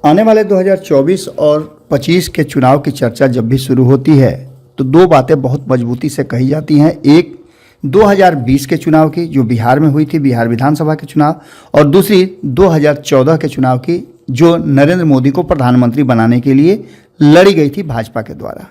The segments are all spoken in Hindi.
आने वाले 2024 और 25 के चुनाव की चर्चा जब भी शुरू होती है तो दो बातें बहुत मजबूती से कही जाती हैं। एक 2020 के चुनाव की जो बिहार में हुई थी, बिहार विधानसभा के चुनाव, और दूसरी 2014 के चुनाव की जो नरेंद्र मोदी को प्रधानमंत्री बनाने के लिए लड़ी गई थी भाजपा के द्वारा।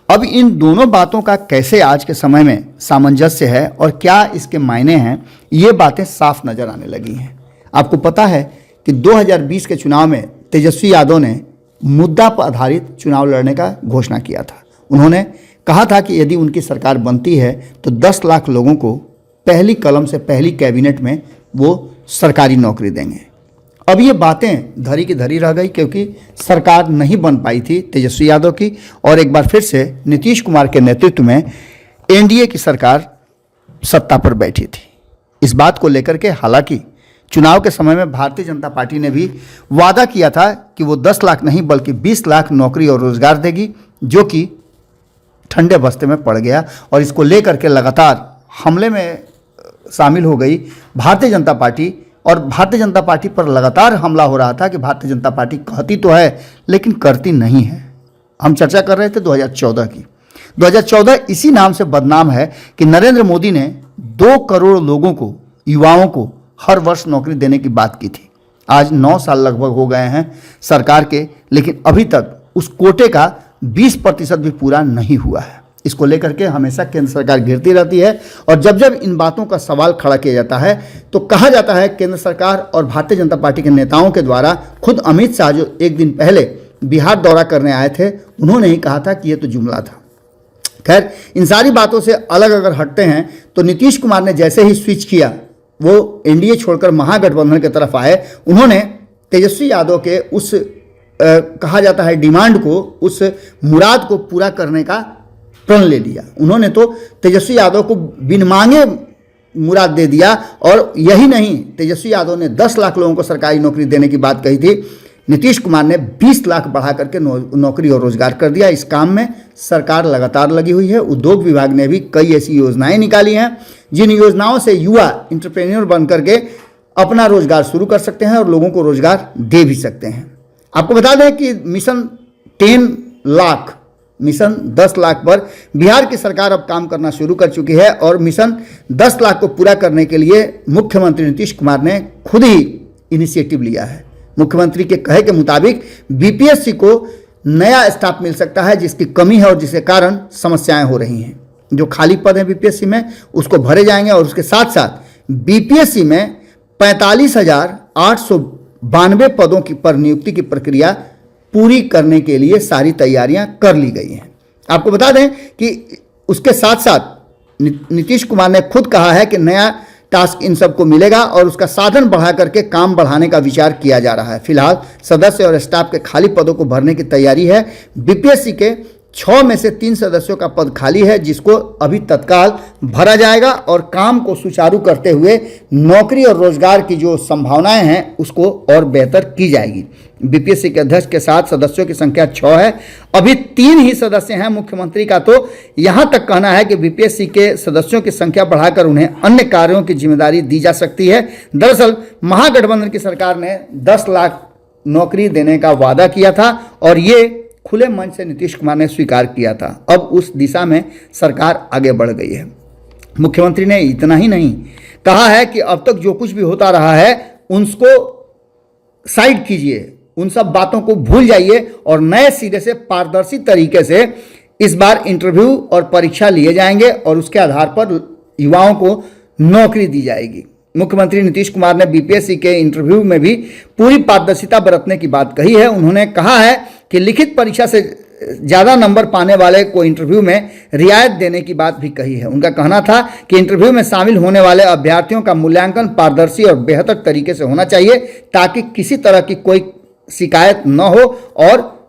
अब इन दोनों बातों का कैसे आज के समय में सामंजस्य है और क्या इसके मायने हैं, ये बातें साफ नजर आने लगी हैं। आपको पता है कि 2020 के चुनाव में तेजस्वी यादव ने मुद्दा पर आधारित चुनाव लड़ने का घोषणा किया था। उन्होंने कहा था कि यदि उनकी सरकार बनती है तो 10 लाख लोगों को पहली कलम से पहली कैबिनेट में वो सरकारी नौकरी देंगे। अब ये बातें धरी की धरी रह गई क्योंकि सरकार नहीं बन पाई थी तेजस्वी यादव की, और एक बार फिर से नीतीश कुमार के नेतृत्व में एनडीए की सरकार सत्ता पर बैठी थी। इस बात को लेकर के हालांकि चुनाव के समय में भारतीय जनता पार्टी ने भी वादा किया था कि वो 10 लाख नहीं बल्कि 20 लाख नौकरी और रोजगार देगी, जो कि ठंडे बस्ते में पड़ गया। और इसको लेकर के लगातार हमले में शामिल हो गई भारतीय जनता पार्टी, और भारतीय जनता पार्टी पर लगातार हमला हो रहा था कि भारतीय जनता पार्टी कहती तो है लेकिन करती नहीं है। हम चर्चा कर रहे थे 2014 की। 2014 इसी नाम से बदनाम है कि नरेंद्र मोदी ने 2 करोड़ लोगों को, युवाओं को हर वर्ष नौकरी देने की बात की थी। आज 9 साल लगभग हो गए हैं सरकार के, लेकिन अभी तक उस कोटे का 20% भी पूरा नहीं हुआ है। इसको लेकर के हमेशा केंद्र सरकार घिरती रहती है, और जब जब इन बातों का सवाल खड़ा किया जाता है तो कहा जाता है केंद्र सरकार और भारतीय जनता पार्टी के नेताओं के द्वारा, खुद अमित शाह जो एक दिन पहले बिहार दौरा करने आए थे, उन्होंने ही कहा था कि ये तो जुमला था। खैर, इन सारी बातों से अलग अगर हटते हैं तो नीतीश कुमार ने जैसे ही स्विच किया, वो एनडीए छोड़कर महागठबंधन की तरफ आए, उन्होंने तेजस्वी यादव के उस कहा जाता है डिमांड को, उस मुराद को पूरा करने का प्रण ले लिया। उन्होंने तो तेजस्वी यादव को बिन मांगे मुराद दे दिया, और यही नहीं, तेजस्वी यादव ने 10 लाख लोगों को सरकारी नौकरी देने की बात कही थी। नीतीश कुमार ने 20 लाख बढ़ा करके नौकरी और रोजगार कर दिया। इस काम में सरकार लगातार लगी हुई है। उद्योग विभाग ने भी कई ऐसी योजनाएं निकाली हैं जिन योजनाओं से युवा एंटरप्रेन्योर बन करके अपना रोजगार शुरू कर सकते हैं और लोगों को रोजगार दे भी सकते हैं। आपको बता दें कि मिशन 10 लाख, मिशन 10 लाख पर बिहार की सरकार अब काम करना शुरू कर चुकी है, और मिशन 10 लाख को पूरा करने के लिए मुख्यमंत्री नीतीश कुमार ने खुद ही इनिशिएटिव लिया है। मुख्यमंत्री के कहे के मुताबिक बीपीएससी को नया स्टाफ मिल सकता है जिसकी कमी है और जिसके कारण समस्याएं हो रही हैं। जो खाली पद हैं बीपीएससी में उसको भरे जाएंगे, और उसके साथ साथ बीपीएससी में 45,892 पदों की पर नियुक्ति की प्रक्रिया पूरी करने के लिए सारी तैयारियां कर ली गई हैं। आपको बता दें कि उसके साथ साथ नीतीश कुमार ने खुद कहा है कि नया टास्क इन सबको मिलेगा और उसका साधन बढ़ा करके काम बढ़ाने का विचार किया जा रहा है। फिलहाल सदस्य और स्टाफ के खाली पदों को भरने की तैयारी है। बीपीएससी के 6 में से 3 सदस्यों का पद खाली है, जिसको अभी तत्काल भरा जाएगा, और काम को सुचारू करते हुए नौकरी और रोजगार की जो संभावनाएं हैं उसको और बेहतर की जाएगी। बीपीएससी के अध्यक्ष के साथ सदस्यों की संख्या 6 है। अभी 3 ही सदस्य हैं मुख्यमंत्री का, तो यहां तक कहना है कि बीपीएससी के सदस्यों की संख्या बढ़ाकर उन्हें अन्य कार्यों की जिम्मेदारी दी जा सकती है। दरअसल महागठबंधन की सरकार ने 10 लाख नौकरी देने का वादा किया था, और ये खुले मन से नीतीश कुमार ने स्वीकार किया था। अब उस दिशा में सरकार आगे बढ़ गई है। मुख्यमंत्री ने इतना ही नहीं कहा है कि अब तक जो कुछ भी होता रहा है उसको साइड कीजिए, उन सब बातों को भूल जाइए, और नए सिरे से पारदर्शी तरीके से इस बार इंटरव्यू और परीक्षा लिए जाएंगे और उसके आधार पर युवाओं को नौकरी दी जाएगी। मुख्यमंत्री नीतीश कुमार ने बीपीएससी के इंटरव्यू में भी पूरी पारदर्शिता बरतने की बात कही है। उन्होंने कहा है कि लिखित परीक्षा से ज़्यादा नंबर पाने वाले को इंटरव्यू में रियायत देने की बात भी कही है। उनका कहना था कि इंटरव्यू में शामिल होने वाले अभ्यर्थियों का मूल्यांकन पारदर्शी और बेहतर तरीके से होना चाहिए, ताकि किसी तरह की कोई शिकायत न हो और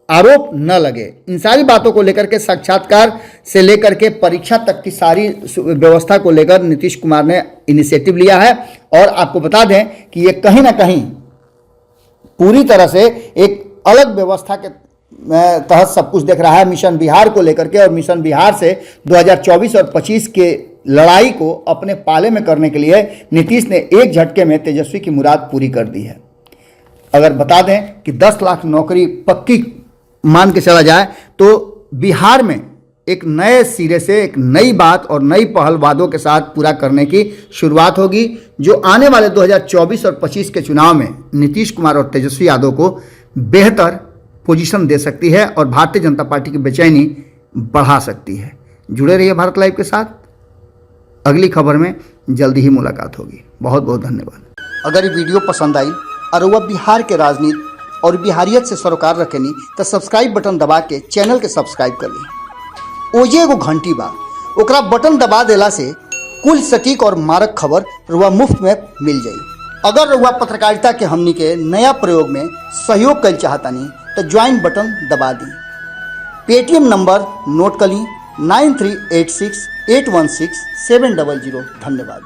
आरोप न लगे। इन सारी बातों को लेकर के, साक्षात्कार से लेकर के परीक्षा तक की सारी व्यवस्था को लेकर नीतीश कुमार ने इनिशिएटिव लिया है। और आपको बता दें कि ये कहीं ना कहीं पूरी तरह से एक अलग व्यवस्था के तहत सब कुछ देख रहा है मिशन बिहार को लेकर के, और मिशन बिहार से 2024 और 25 के लड़ाई को अपने पाले में करने के लिए नीतीश ने एक झटके में तेजस्वी की मुराद पूरी कर दी है। अगर बता दें कि 10 लाख नौकरी पक्की मान के चला जाए तो बिहार में एक नए सिरे से एक नई बात और नई पहल वादों के साथ पूरा करने की शुरुआत होगी, जो आने वाले 2024 और 25 के चुनाव में नीतीश कुमार और तेजस्वी यादव को बेहतर पोजीशन दे सकती है और भारतीय जनता पार्टी की बेचैनी बढ़ा सकती है। जुड़े रहिए भारत लाइव के साथ, अगली खबर में जल्दी ही मुलाकात होगी। बहुत बहुत धन्यवाद। अगर ये वीडियो पसंद आई और वह बिहार के राजनीति और बिहारियत से सरोकार रखेनी तो सब्सक्राइब बटन दबा के चैनल के सब्सक्राइब कर ली। ओजे एगो घंटी बा, ओकरा बटन दबा देला से कुल सटीक और मारक खबर रुआ मुफ्त में मिल जाई। अगर रुआ पत्रकारिता के हमनी के नया प्रयोग में सहयोग कर चाहतानी तो ज्वाइन बटन दबा दी। पेटीएम नंबर नोट कर ली 9386816700। धन्यवाद।